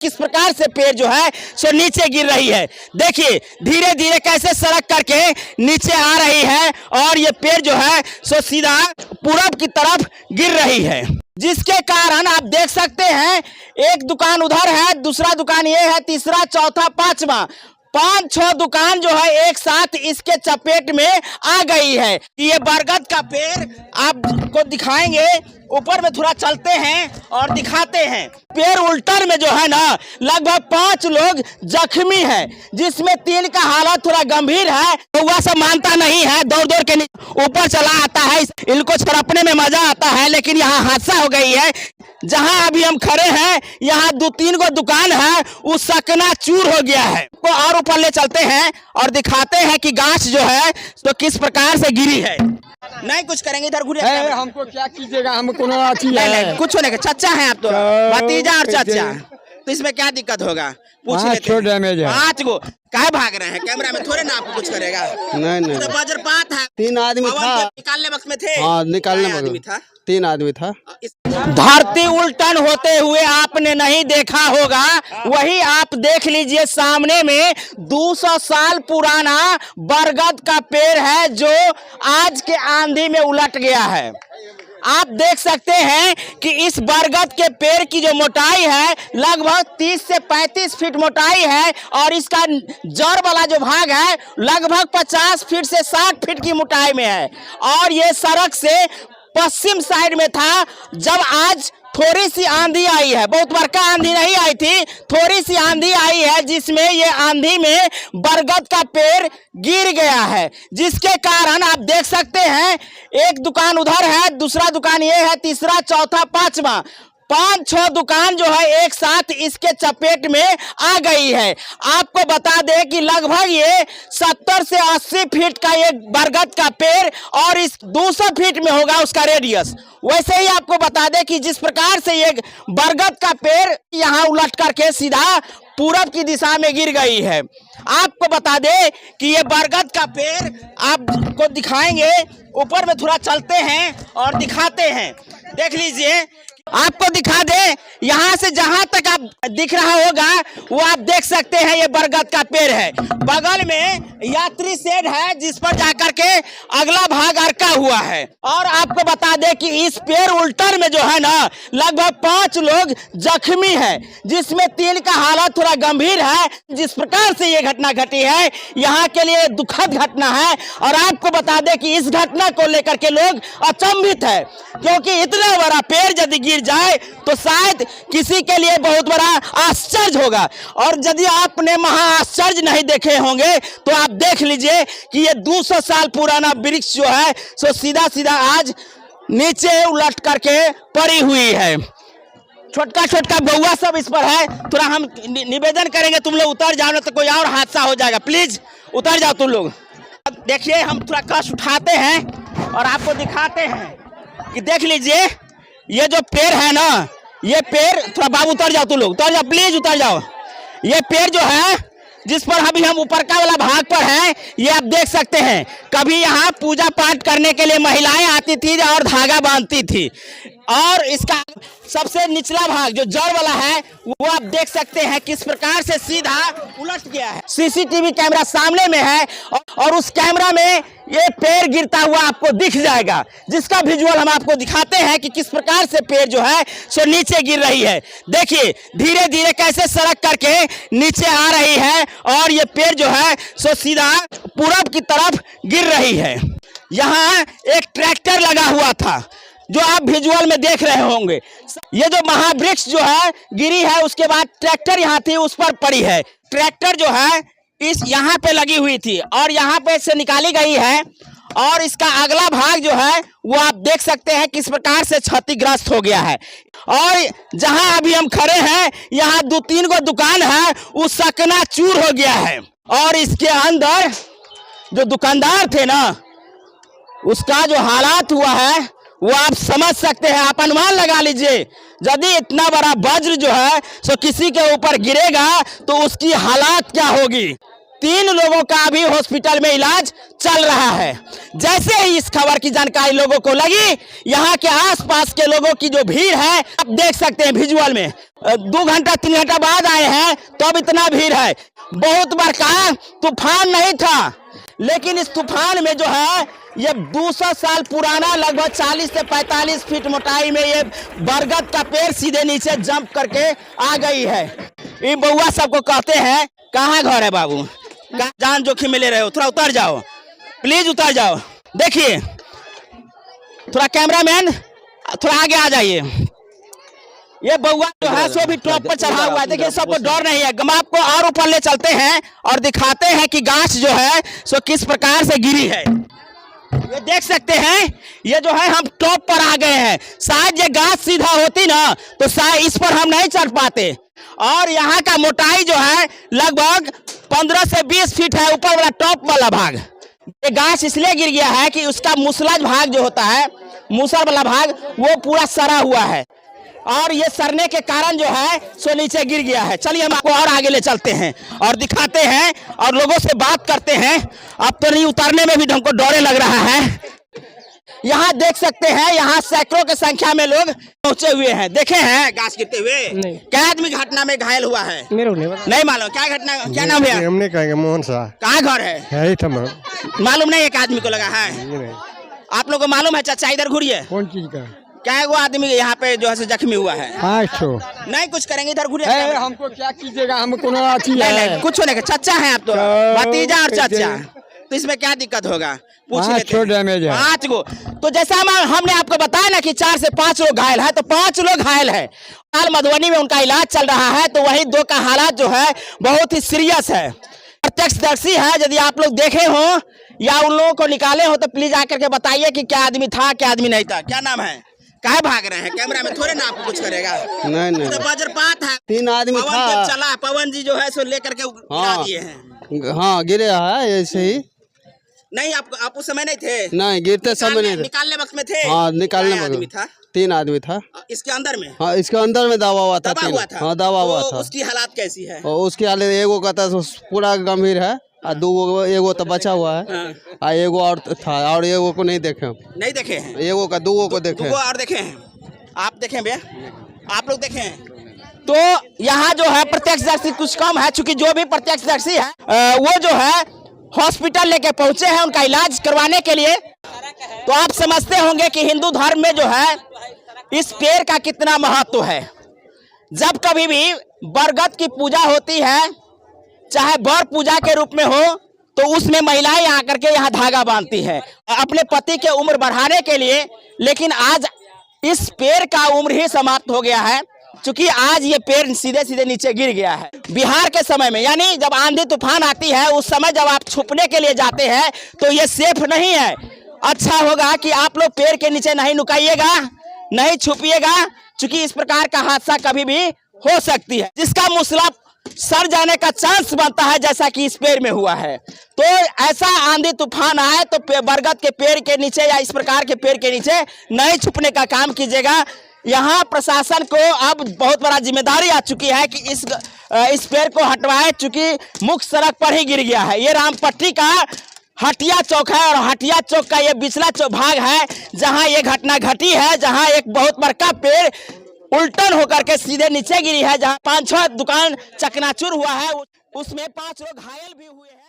किस प्रकार से पेड़ जो है सो नीचे गिर रही है। देखिए धीरे धीरे कैसे सड़क करके नीचे आ रही है और ये पेड़ जो है सो सीधा पूरब की तरफ गिर रही है, जिसके कारण आप देख सकते हैं एक दुकान उधर है, दूसरा दुकान ये है, तीसरा, चौथा, पांचवा, 5-6 दुकान जो है एक साथ इसके चपेट में आ गई है। ये बरगद का पेड़ आपको दिखाएंगे, ऊपर में थोड़ा चलते हैं और दिखाते हैं। पेड़ उल्टर में जो है ना लगभग 5 लोग जख्मी है, जिसमें 3 का हालत थोड़ा गंभीर है। वह सब मानता नहीं है, दौड़ दौड़ के ऊपर चला आता है, इनको छड़पने में मजा आता है, लेकिन यहाँ हादसा हो गई है। जहां अभी हम खड़े हैं यहाँ 2-3 गो दुकान है, वो सकना चूर हो गया है। तो और ऊपर ले चलते हैं और दिखाते हैं कि गाछ जो है तो किस प्रकार से गिरी है। नहीं कुछ करेंगे, इधर घूरे हमको क्या कीजिएगा, हम कोनो अथी है कुछ होने का, चाचा है आप तो, भतीजा और चाचा, तो इसमें क्या दिक्कत होगा पूछ लेते हैं। डैमेज है 5 गो काहे भाग रहे हैं, कैमरा में थोड़े ना आपको कुछ करेगा। नहीं तो वज्रपात है, 3 आदमी था, निकालने वक्त में थे। हाँ निकालने आदमी था, 3 आदमी था। धरती उल्टन होते हुए आपने नहीं देखा होगा, वही आप देख लीजिए सामने में 200 साल पुराना बरगद का पेड़ है जो आज के आंधी में उलट गया है। आप देख सकते हैं कि इस बरगद के पेड़ की जो मोटाई है लगभग 30 से 35 फीट मोटाई है और इसका जड़ वाला जो भाग है लगभग 50 फीट से 60 फीट की मोटाई में है। और ये सड़क से पश्चिम साइड में था। जब आज थोड़ी सी आंधी आई है, बहुत बड़का आंधी नहीं आई थी, थोड़ी सी आंधी आई है, जिसमें ये आंधी में बरगद का पेड़ गिर गया है, जिसके कारण आप देख सकते हैं एक दुकान उधर है, दूसरा दुकान ये है, तीसरा, चौथा, पांचवा, 5-6 दुकान जो है एक साथ इसके चपेट में आ गई है। आपको बता दें कि लगभग ये 70 से 80 फीट का ये बरगद का पेड़ और इस 200 फीट में होगा उसका रेडियस। वैसे ही आपको बता दें कि जिस प्रकार से ये बरगद का पेड़ यहाँ उलट करके सीधा पूरब की दिशा में गिर गई है। आपको बता दें कि ये बरगद का पेड़ आपको दिखाएंगे, ऊपर में थोड़ा चलते हैं और दिखाते हैं। देख लीजिए, आपको दिखा दे, यहाँ से जहां तक आप दिख रहा होगा वो आप देख सकते हैं ये बरगद का पेड़ है। बगल में यात्री शेड है जिस पर जाकर के अगला भाग अरका हुआ है। और आपको बता दें कि इस पेड़ उल्टर में जो है ना लगभग 5 लोग जख्मी है, जिसमें 3 का हालत थोड़ा गंभीर है। जिस प्रकार से ये घटना घटी है यहाँ के लिए दुखद घटना है। और आपको बता दें कि इस घटना को लेकर के लोग अचंभित है, क्योंकि इतना बड़ा पेड़ यदि गिर जाए तो शायद किसी के लिए बहुत बड़ा आश्चर्य होगा। और यदि आपने महा आश्चर्य नहीं देखे होंगे तो आप देख लीजिए कि ये 200 साल पुराना वृक्ष जो है सो सीधा सीधा आज नीचे उलट करके पड़ी हुई है। छोटका छोटका बउआ सब इस पर है। थोड़ा हम निवेदन करेंगे तुम लोग उतर जाओ, ना तो कोई और हादसा हो जाएगा। प्लीज उतर जाओ तुम लोग। देखिए हम थोड़ा कष्ट उठाते हैं और आपको दिखाते हैं कि देख लीजिए ये जो पेड़ है ना, ये पेड़, थोड़ा बाबू उतर जाओ तुम लोग, उतर जाओ प्लीज, उतर जाओ। ये पेड़ जो है जिस पर अभी हम ऊपर का वाला भाग पर हैं, ये आप देख सकते हैं कभी यहाँ पूजा पाठ करने के लिए महिलाएं आती थी और धागा बांधती थी। और इसका सबसे निचला भाग जो जड़ वाला है वो आप देख सकते हैं किस प्रकार से सीधा उलट गया है। सीसीटीवी कैमरा सामने में है और उस कैमरा में ये पेड़ गिरता हुआ आपको दिख जाएगा, जिसका विजुअल हम आपको दिखाते हैं कि किस प्रकार से पेड़ जो है सो नीचे गिर रही है। देखिए धीरे धीरे कैसे सड़क करके नीचे आ रही है और ये पेड़ जो है सो सीधा पूरब की तरफ गिर रही है। यहाँ एक ट्रैक्टर लगा हुआ था जो आप विजुअल में देख रहे होंगे। ये जो महावृक्ष जो है गिरी है, उसके बाद ट्रैक्टर यहाँ थी उस पर पड़ी है। ट्रैक्टर जो है इस यहाँ पे लगी हुई थी और यहाँ पे से निकाली गई है और इसका अगला भाग जो है वो आप देख सकते हैं किस प्रकार से क्षतिग्रस्त हो गया है। और जहां अभी हम खड़े हैं यहाँ 2-3 गो दुकान है, वो सकना चूर हो गया है। और इसके अंदर जो दुकानदार थे ना, उसका जो हालात हुआ है वो आप समझ सकते हैं। आप अनुमान लगा लीजिए, यदि इतना बड़ा वज्र जो है सो किसी के ऊपर गिरेगा तो उसकी हालात क्या होगी। 3 लोगों का अभी हॉस्पिटल में इलाज चल रहा है। जैसे ही इस खबर की जानकारी लोगों को लगी, यहाँ के आसपास के लोगों की जो भीड़ है आप देख सकते हैं विजुअल में। 2 घंटा 3 घंटा बाद आए हैं तो अब इतना भीड़ है। बहुत बड़का तूफान नहीं था, लेकिन इस तूफान में जो है ये 200 साल पुराना लगभग 40 से 45 फीट मोटाई में ये बरगद का पेड़ सीधे नीचे जंप करके आ गई है। ये बउआ सबको कहते हैं कहाँ घर है बाबू, जान जोखिम में ले रहे हो, थोड़ा उतर जाओ, प्लीज उतर जाओ। देखिए थोड़ा कैमरामैन थोड़ा आगे आ जाइए। ये बउआ जो है सो भी टॉप पर चढ़ा हुआ है। देखिए सबको डर नहीं है। हम आपको और ऊपर ले चलते हैं और दिखाते हैं कि गाछ जो है सो किस प्रकार से गिरी है। ये देख सकते हैं, ये जो है हम टॉप पर आ गए हैं। शायद ये गाछ सीधा होती ना तो शायद इस पर हम नहीं चढ़ पाते। और यहाँ का मोटाई जो है लगभग 15 से 20 फीट है, ऊपर वाला टॉप वाला भाग। ये गाछ इसलिए गिर गया है कि उसका मुसलज भाग जो होता है, मूसर वाला भाग, वो पूरा सड़ा हुआ है और ये सड़ने के कारण जो है सो नीचे गिर गया है। चलिए हम आपको और आगे ले चलते हैं और दिखाते हैं और लोगों से बात करते हैं। अब तो नहीं, उतरने में भी हमको डर लग रहा है। यहाँ देख सकते हैं, यहाँ सैकड़ों की संख्या में लोग पहुंचे हुए हैं। देखे हैं गाछ गिरते हुए? क्या आदमी घटना में घायल हुआ है? मेरे नहीं मालूम। क्या घटना, क्या नाम है? हमने कहेंगे मोहन शाह। कहाँ घर है? यही था मालूम नहीं, एक आदमी को लगा है। आप लोग को मालूम है? चाचा इधर घूरिए। कौन चीज का? क्या है वो आदमी यहाँ पे जो है जख्मी हुआ है? नहीं कुछ करेंगे, इधर घूरिए। हमको क्या कीजिएगा, हम कोनो नहीं, कुछ होने का। चाचा है आप तो, भतीजा और चाचा, तो इसमें क्या दिक्कत होगा? पूछ लेते हैं। 5 गो। तो जैसा हमने आपको बताया ना कि 4 से 5 लोग घायल है, तो 5 लोग घायल है। हाल मधुबनी में उनका इलाज चल रहा है, तो वही 2 का हालात जो है बहुत ही सीरियस है। प्रत्यक्षदर्शी है, यदि आप लोग देखे हो या उन लोगों को निकाले हो तो प्लीज आकर के बताइए कि क्या आदमी था, क्या आदमी नहीं था। क्या नाम है? काहे भाग रहे हैं? कैमरा में थोड़े ना आपको कुछ करेगा। नहीं तो वज्रपात है, 3 आदमी था। चला पवन जी जो है सो लेकर के गिरा दिए हैं। हाँ गिरे है ऐसे ही। नहीं आप उस समय नहीं थे? नहीं, गिरते समय नहीं थे। निकालने वक्त में थे? हाँ, निकालने में आदमी था। 3 आदमी था इसके अंदर में। हाँ, इसके अंदर में दबा हुआ था। हाँ, दबा हुआ था। उसकी हालात कैसी है? उसकी हालत एगो का पूरा गंभीर है और 2 एगो तो बचा हुआ है। एगो और था, और एगो को नहीं देखे हैं। एगो का 2 को देखे और देखे हैं। आप देखें भैया, आप लोग देखे हैं। तो यहाँ जो है प्रत्यक्षदर्शी कुछ कम है, चूंकि जो भी प्रत्यक्षदर्शी है वो जो है हॉस्पिटल लेके पहुंचे हैं उनका इलाज करवाने के लिए। तो आप समझते होंगे कि हिंदू धर्म में जो है इस पेड़ का कितना महत्व है। जब कभी भी बरगद की पूजा होती है, चाहे बर पूजा के रूप में हो, तो उसमें महिलाएं आकर के यहाँ धागा बांधती है अपने पति के उम्र बढ़ाने के लिए। लेकिन आज इस पेड़ का उम्र ही समाप्त हो गया है, क्योंकि आज ये पेड़ सीधे सीधे नीचे गिर गया है। बिहार के समय में, यानी जब आंधी तूफान आती है उस समय जब आप छुपने के लिए जाते हैं तो ये सेफ नहीं है। अच्छा होगा कि आप लोग पेड़ के नीचे नहीं नुकाइएगा, नहीं छुपिएगा, क्योंकि इस प्रकार का हादसा कभी भी हो सकती है, जिसका मूसला सड़ जाने का चांस बनता है, जैसा कि इस पेड़ में हुआ है। तो ऐसा आंधी तूफान आए तो बरगद के पेड़ के नीचे या इस प्रकार के पेड़ के नीचे नहीं छुपने का काम कीजिएगा। यहाँ प्रशासन को अब बहुत बड़ा जिम्मेदारी आ चुकी है कि इस पेड़ को हटवाए, चूंकि मुख्य सड़क पर ही गिर गया है। ये रामपट्टी का हटिया चौक है और हटिया चौक का ये बिचला भाग है जहाँ ये घटना घटी है, जहाँ एक बहुत बड़का पेड़ उल्टन होकर के सीधे नीचे गिरी है, जहाँ 5-6 दुकान चकनाचूर हुआ है, उसमें 5 लोग घायल भी हुए हैं।